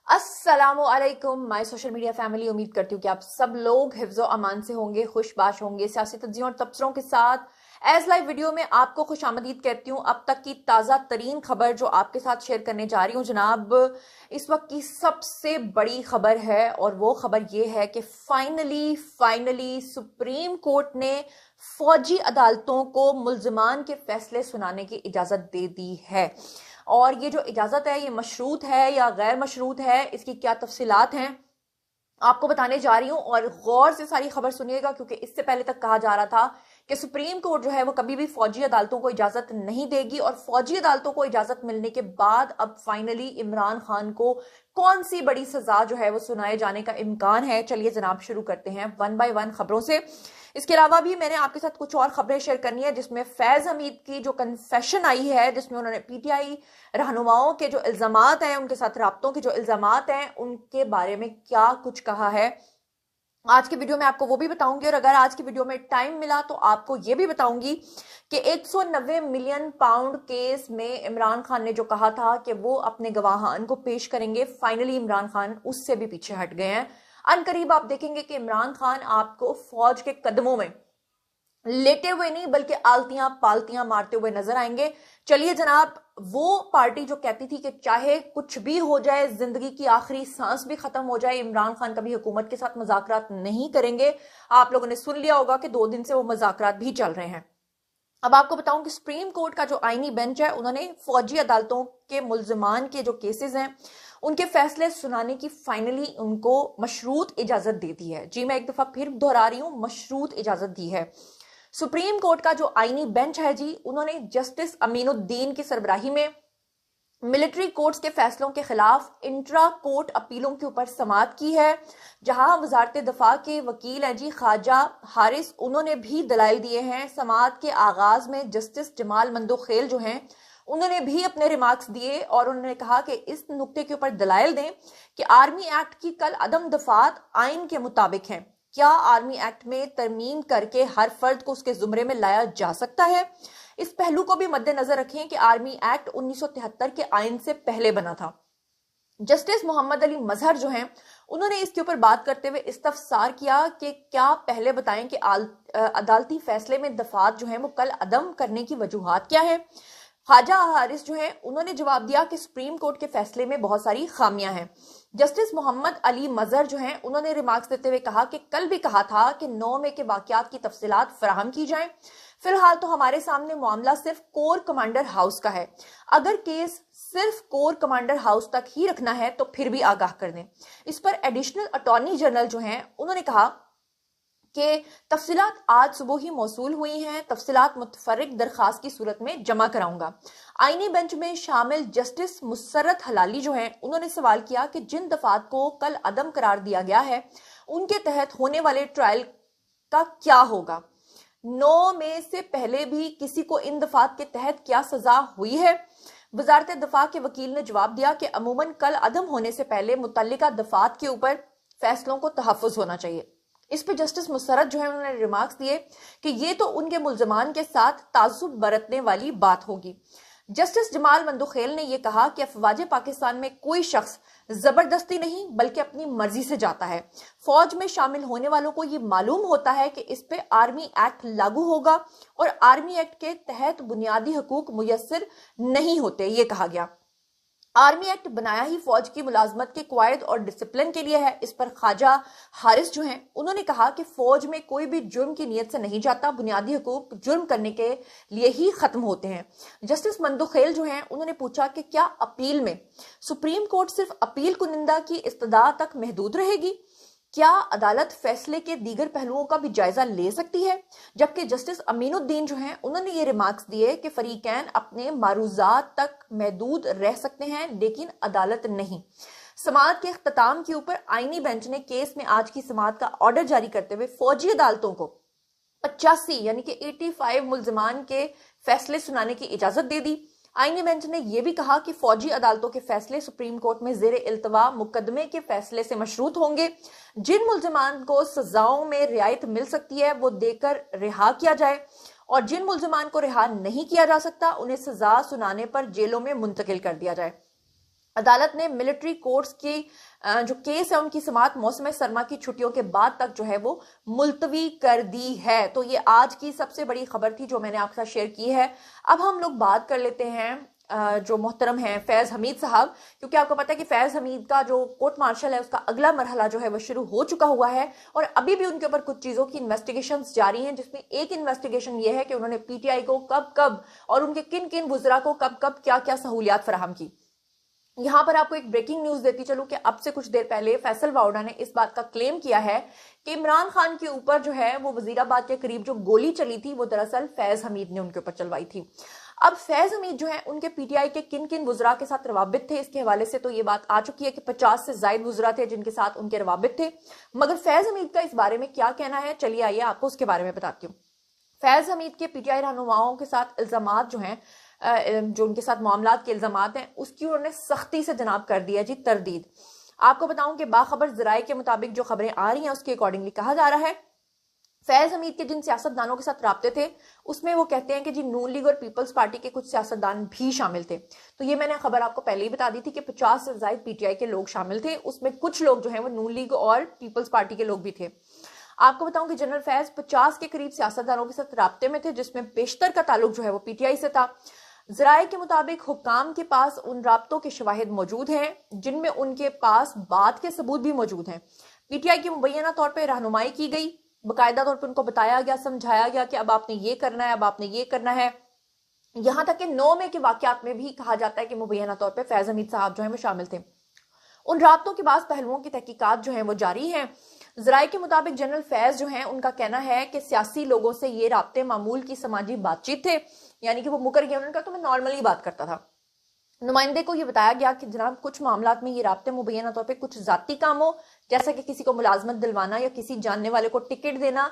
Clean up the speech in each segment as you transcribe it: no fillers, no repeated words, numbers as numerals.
अस्सलामुअलैकुम my social media family. उम्मीद करती हूँ कि आप सब लोग हिफ्ज़ो अमान से होंगे, खुशबाश होंगे। सियासी तज्ज़ियों और तबसरों के साथ एज लाइव वीडियो में आपको खुशामदीद कहती हूँ। अब तक की ताज़ा तरीन खबर जो आपके साथ शेयर करने जा रही हूँ जनाब, इस वक्त की सबसे बड़ी खबर है और वो खबर ये है कि फाइनली सुप्रीम कोर्ट ने फौजी अदालतों को मुल्ज़िमान के फैसले सुनाने की इजाज़त दे दी है। और ये जो इजाज़त है ये मशरूत है या गैर मशरूत है, इसकी क्या तफसीलात हैं आपको बताने जा रही हूँ। और गौर से सारी खबर सुनिएगा, क्योंकि इससे पहले तक कहा जा रहा था कि सुप्रीम कोर्ट जो है वो कभी भी फौजी अदालतों को इजाजत नहीं देगी, और फौजी अदालतों को इजाजत मिलने के बाद अब फाइनली इमरान खान को कौन सी बड़ी सजा जो है वो सुनाए जाने का इम्कान है। चलिए जनाब शुरू करते हैं वन बाय वन खबरों से। इसके अलावा भी मैंने आपके साथ कुछ और खबरें शेयर करनी है, जिसमें फैज हमीद की जो कन्फेशन आई है, जिसमें उन्होंने पीटीआई रहनुमाओं के जो इल्जामात हैं, उनके साथ राब्तों के जो इल्जामात हैं, उनके बारे में क्या कुछ कहा है। आज की वीडियो में आपको वो भी बताऊंगी, और अगर आज की वीडियो में टाइम मिला तो आपको ये भी बताऊंगी कि 190 मिलियन पाउंड केस में इमरान खान ने जो कहा था कि वो अपने गवाहान को पेश करेंगे, फाइनली इमरान खान उससे भी पीछे हट गए हैं। अनकरीब आप देखेंगे कि इमरान खान आपको फौज के कदमों में लेटे हुए नहीं बल्कि आलतियां पालतियां मारते हुए नजर आएंगे। चलिए जनाब, वो पार्टी जो कहती थी कि चाहे कुछ भी हो जाए, जिंदगी की आखिरी सांस भी खत्म हो जाए, इमरान खान कभी हुकूमत के साथ मुज़ाकरात नहीं करेंगे। आप लोगों ने सुन लिया होगा कि 2 दिन से वो मुज़ाकरात भी चल रहे हैं। अब आपको बताऊं कि सुप्रीम कोर्ट का जो आईनी बेंच है, उन्होंने फौजी अदालतों के मुल्जिमान के जो केसेस हैं उनके फैसले सुनाने की फाइनली उनको मशरूत इजाजत दे दी है। जी मैं एक दफा फिर दोहरा रही हूं, मशरूत इजाजत दी है। सुप्रीम कोर्ट का जो आईनी बेंच है जी, उन्होंने जस्टिस अमीनुद्दीन की सरबराही में मिलिट्री कोर्ट्स के फैसलों के खिलाफ इंट्रा कोर्ट अपीलों के ऊपर समाअत की है, जहां वजारत दफा के वकील हैं जी ख्वाजा हारिस, उन्होंने भी दलाइल दिए हैं। समाअत के आगाज में जस्टिस जमाल मंदोखेल जो हैं उन्होंने भी अपने रिमार्क्स दिए और उन्होंने कहा कि इस नुक्ते के ऊपर दलाइल दें कि आर्मी एक्ट की कल अदम दफात आइन के मुताबिक हैं। क्या आर्मी एक्ट में तरमीम करके हर फर्द को उसके जुमरे में लाया जा सकता है? इस पहलू को भी मद्देनजर रखें कि आर्मी एक्ट 1973 के आइन से पहले बना था। जस्टिस मोहम्मद अली मजहर जो हैं उन्होंने इसके ऊपर बात करते हुए इस्तफसार किया कि क्या पहले बताएं कि अदालती फैसले में दफात जो है वो कल अदम करने की वजूहात क्या है। ख्वाजा हारिस जो हैं उन्होंने जवाब दिया कि सुप्रीम कोर्ट के फैसले में बहुत सारी खामियां हैं। जस्टिस मोहम्मद अली मजहर जो हैं उन्होंने रिमार्क्स देते हुए कहा कि कल भी कहा था कि 9 मई के वाकयात की तफसीलात फराहम की जाएं। फिलहाल तो हमारे सामने मामला सिर्फ कोर कमांडर हाउस का है। अगर केस सिर्फ कोर कमांडर हाउस तक ही रखना है तो फिर भी आगाह कर दें। इस पर एडिशनल अटॉर्नी जनरल जो हैं उन्होंने कहा कि तफसीलात आज सुबह ही मौसूल हुई हैं, तफसीलात मुतफर्रिक दरखास्त की सूरत में जमा कराऊंगा। आईनी बेंच में शामिल जस्टिस मुसर्रत हलाली जो हैं उन्होंने सवाल किया कि जिन दफात को कल अदम करार दिया गया है उनके तहत होने वाले ट्रायल का क्या होगा। 9 मई से पहले भी किसी को इन दफात के तहत क्या सजा हुई है? वजारत दफा के वकील ने जवाब दिया कि अमूमन कल अदम होने से पहले मुतल्लिका दफात के ऊपर फैसलों को तहफ़्फ़ुज़ होना चाहिए। इस पर जस्टिस मुसर्रत जो है उन्होंने रिमार्क्स दिए कि ये तो उनके मुल्जमान के साथ ताजुब बरतने वाली बात होगी। जस्टिस जमाल मंदोखेल ने यह कहा कि अफवाज पाकिस्तान में कोई शख्स जबरदस्ती नहीं बल्कि अपनी मर्जी से जाता है। फौज में शामिल होने वालों को ये मालूम होता है कि इस पे आर्मी एक्ट लागू होगा और आर्मी एक्ट के तहत बुनियादी हकूक मुयस्सर नहीं होते, ये कहा गया। आर्मी एक्ट बनाया ही फौज की मुलाजमत के क्वायद और डिसिप्लिन के लिए है। इस पर ख्वाजा हारिस जो हैं उन्होंने कहा कि फौज में कोई भी जुर्म की नीयत से नहीं जाता, बुनियादी हकूक जुर्म करने के लिए ही खत्म होते हैं। जस्टिस मंदोखेल जो हैं उन्होंने पूछा कि क्या अपील में सुप्रीम कोर्ट सिर्फ अपील कुनिंदा की इस्तदा तक महदूद रहेगी? क्या अदालत फैसले के दीगर पहलुओं का भी जायजा ले सकती है? जबकि जस्टिस अमीनुद्दीन जो हैं उन्होंने ये रिमार्क्स दिए कि फरीकैन अपने मारूजात तक महदूद रह सकते हैं लेकिन अदालत नहीं। समाअत के इख्तिताम के ऊपर आईनी बेंच ने केस में आज की समाअत का ऑर्डर जारी करते हुए फौजी अदालतों को 85 यानी कि 85 मुल्जिमान के फैसले सुनाने की इजाजत दे दी। आईनी बेंच ने यह भी कहा कि फौजी अदालतों के फैसले सुप्रीम कोर्ट में जेर इल्तवा मुकदमे के फैसले से मशरूत होंगे। जिन मुल्जिमान को सजाओं में रियायत मिल सकती है वो देकर रिहा किया जाए और जिन मुल्जिमान को रिहा नहीं किया जा सकता उन्हें सजा सुनाने पर जेलों में मुंतकिल कर दिया जाए। عدالت نے ملٹری کورٹس کی جو کیس ہے ان کی سماعت موسم سرما کی چھٹیوں کے بعد تک جو ہے وہ ملتوی کر دی ہے۔ تو یہ آج کی سب سے بڑی خبر تھی جو میں نے آپ کے ساتھ شیئر کی ہے۔ اب ہم لوگ بات کر لیتے ہیں جو محترم ہیں فیض حمید صاحب، کیونکہ آپ کو پتہ ہے کہ فیض حمید کا جو کورٹ مارشل ہے اس کا اگلا مرحلہ جو ہے وہ شروع ہو چکا ہوا ہے، اور ابھی بھی ان کے اوپر کچھ چیزوں کی انویسٹیگیشنز جاری ہیں، جس میں ایک انویسٹیگیشن یہ ہے کہ انہوں نے پی ٹی آئی کو کب اور ان کے کن کن وزراء کو کب کیا سہولیات فراہم کی۔ یہاں پر آپ کو ایک بریکنگ نیوز دیتی چلوں کہ اب سے کچھ دیر پہلے فیصل واؤڈا نے اس بات کا کلیم کیا ہے کہ عمران خان کے اوپر جو ہے وہ وزیرآباد کے قریب جو گولی چلی تھی وہ دراصل فیض حمید نے ان کے اوپر چلوائی تھی۔ اب فیض حمید جو ہے ان کے پی ٹی آئی کے کن کن وزراء کے ساتھ روابط تھے، اس کے حوالے سے تو یہ بات آ چکی ہے کہ 50 سے زائد وزراء تھے جن کے ساتھ ان کے روابط تھے، مگر فیض حمید کا اس بارے میں کیا کہنا ہے، چلیے آئیے آپ کو اس کے بارے میں بتاتی ہوں۔ فیض حمید کے پی ٹی آئی رہنماؤں کے ساتھ الزامات جو ہیں، جو ان کے ساتھ معاملات کے الزامات ہیں، اس کی انہوں نے سختی سے جناب کر دیا جی تردید۔ آپ کو بتاؤں کہ باخبر ذرائع کے مطابق جو خبریں آ رہی ہیں اس کے اکارڈنگلی کہا جا رہا ہے فیض حمید کے جن سیاستدانوں کے ساتھ رابطے تھے اس میں وہ کہتے ہیں کہ جی نون لیگ اور پیپلز پارٹی کے کچھ سیاستدان بھی شامل تھے۔ تو یہ میں نے خبر آپ کو پہلے ہی بتا دی تھی کہ 50 سے زائد پی ٹی آئی کے لوگ شامل تھے، اس میں کچھ لوگ جو ہیں وہ نون لیگ اور پیپلز پارٹی کے لوگ بھی تھے۔ آپ کو بتاؤں کہ جنرل فیض 50 کے قریب سیاستدانوں کے ساتھ رابطے میں تھے، جس میں بیشتر کا تعلق جو ہے وہ پی ٹی آئی سے تھا۔ ذرائع کے مطابق حکام کے پاس ان رابطوں کے شواہد موجود ہیں جن میں ان کے پاس بات کے ثبوت بھی موجود ہیں۔ پی ٹی آئی کی مبینہ طور پہ رہنمائی کی گئی، باقاعدہ طور پہ ان کو بتایا گیا، سمجھایا گیا کہ اب آپ نے یہ کرنا ہے، اب آپ نے یہ کرنا ہے، یہاں تک کہ 9 مئی کے واقعات میں بھی کہا جاتا ہے کہ مبینہ طور پہ فیض حمید صاحب جو ہیں وہ شامل تھے۔ ان رابطوں کے بعض پہلوؤں کی تحقیقات جو ہیں وہ جاری ہیں۔ ذرائع کے مطابق جنرل فیض جو ہیں ان کا کہنا ہے کہ سیاسی لوگوں سے یہ رابطے معمول کی سماجی بات چیت تھے، یعنی کہ وہ مکر گیا، انہوں نے کہا تو میں نارملی بات کرتا تھا۔ نمائندے کو یہ بتایا گیا کہ جناب کچھ معاملات میں یہ رابطے مبینہ طور پہ کچھ ذاتی کاموں جیسا کہ کسی کو ملازمت دلوانا یا کسی جاننے والے کو ٹکٹ دینا،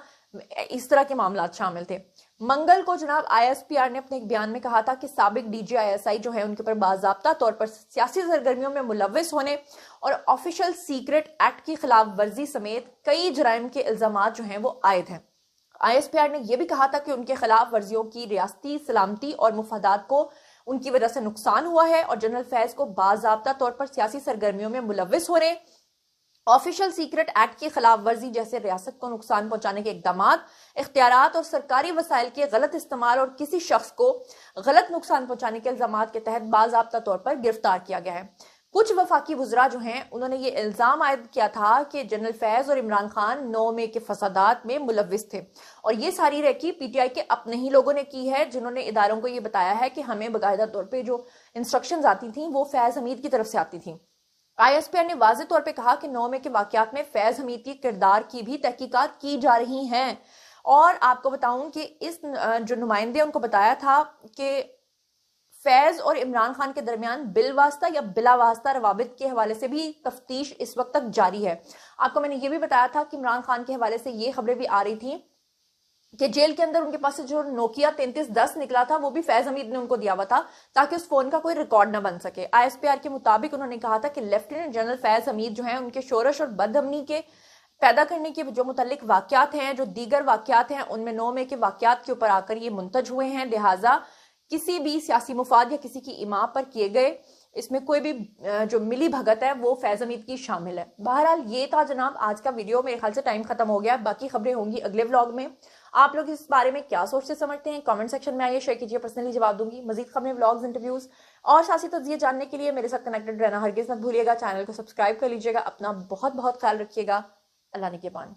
اس طرح کے معاملات شامل تھے۔ منگل کو جناب آئی ایس پی آر نے اپنے ایک بیان میں کہا تھا کہ سابق D G I S I جو ہے ان کے پر باضابطہ طور پر سیاسی سرگرمیوں میں ملوث ہونے اور آفیشل سیکرٹ ایکٹ کی خلاف ورزی سمیت کئی جرائم کے الزامات جو ہیں وہ عائد ہیں۔ آئی ایس پی آر نے یہ بھی کہا تھا کہ ان کے خلاف ورزیوں کی ریاستی سلامتی اور مفادات کو ان کی وجہ سے نقصان ہوا ہے، اور جنرل فیض کو باضابطہ طور پر سیاسی سرگرمیوں میں ملوث ہونے، آفیشل سیکرٹ ایکٹ کی خلاف ورزی جیسے ریاست کو نقصان پہنچانے کے اقدامات، اختیارات اور سرکاری وسائل کے غلط استعمال اور کسی شخص کو غلط نقصان پہنچانے کے الزامات کے تحت باضابطہ طور پر گرفتار کیا گیا ہے۔ کچھ وفاقی وزراء جو ہیں انہوں نے یہ الزام عائد کیا تھا کہ جنرل فیض اور عمران خان 9 مئی کے فسادات میں ملوث تھے، اور یہ ساری ریکی پی ٹی آئی کے اپنے ہی لوگوں نے کی ہے، جنہوں نے اداروں کو یہ بتایا ہے کہ ہمیں باقاعدہ طور پہ جو انسٹرکشنز آتی تھیں وہ فیض حمید کی طرف سے آتی تھیں۔ آئی ایس پی آر نے واضح طور پہ کہا کہ 9 مئی کے واقعات میں فیض حمید کی کردار کی بھی تحقیقات کی جا رہی ہیں، اور آپ کو بتاؤں کہ اس جو نمائندے ان کو بتایا تھا کہ فیض اور عمران خان کے درمیان بالواسطہ یا بلا واسطہ روابط کے حوالے سے بھی تفتیش اس وقت تک جاری ہے۔ آپ کو میں نے یہ بھی بتایا تھا کہ عمران خان کے حوالے سے یہ خبریں بھی آ رہی تھیں کہ جیل کے اندر ان کے پاس سے جو نوکیا 3310 نکلا تھا وہ بھی فیض حمید نے ان کو دیا ہوا تھا تاکہ اس فون کا کوئی ریکارڈ نہ بن سکے۔ آئی ایس پی آر کے مطابق انہوں نے کہا تھا کہ لیفٹیننٹ جنرل فیض حمید جو ہیں ان کے شورش اور بد امنی کے پیدا کرنے کے جو متعلق واقعات ہیں، جو دیگر واقعات ہیں، ان میں 9 مئی کے واقعات کے اوپر آ کر یہ منتج ہوئے ہیں، لہٰذا کسی بھی سیاسی مفاد یا کسی کی ایما پر کیے گئے اس میں کوئی بھی جو ملی بھگت ہے وہ فیض حمید کی شامل ہے۔ بہرحال یہ تھا جناب آج کا ویڈیو، میرے خیال سے ٹائم ختم ہو گیا، باقی خبریں ہوں گی اگلے ولاگ میں۔ آپ لوگ اس بارے میں کیا سوچتے سمجھتے ہیں کامنٹ سیکشن میں آئیے، شیئر کیجیے، پرسنلی جواب دوں گی۔ مزید خبریں، ولاگز، انٹرویوز اور سیاسی تجزیے جاننے کے لیے میرے ساتھ کنیکٹڈ رہنا ہرگز مت بھولیے گا، چینل کو سبسکرائب کر لیجیے گا، اپنا بہت بہت خیال رکھیے گا، اللہ نگہبان۔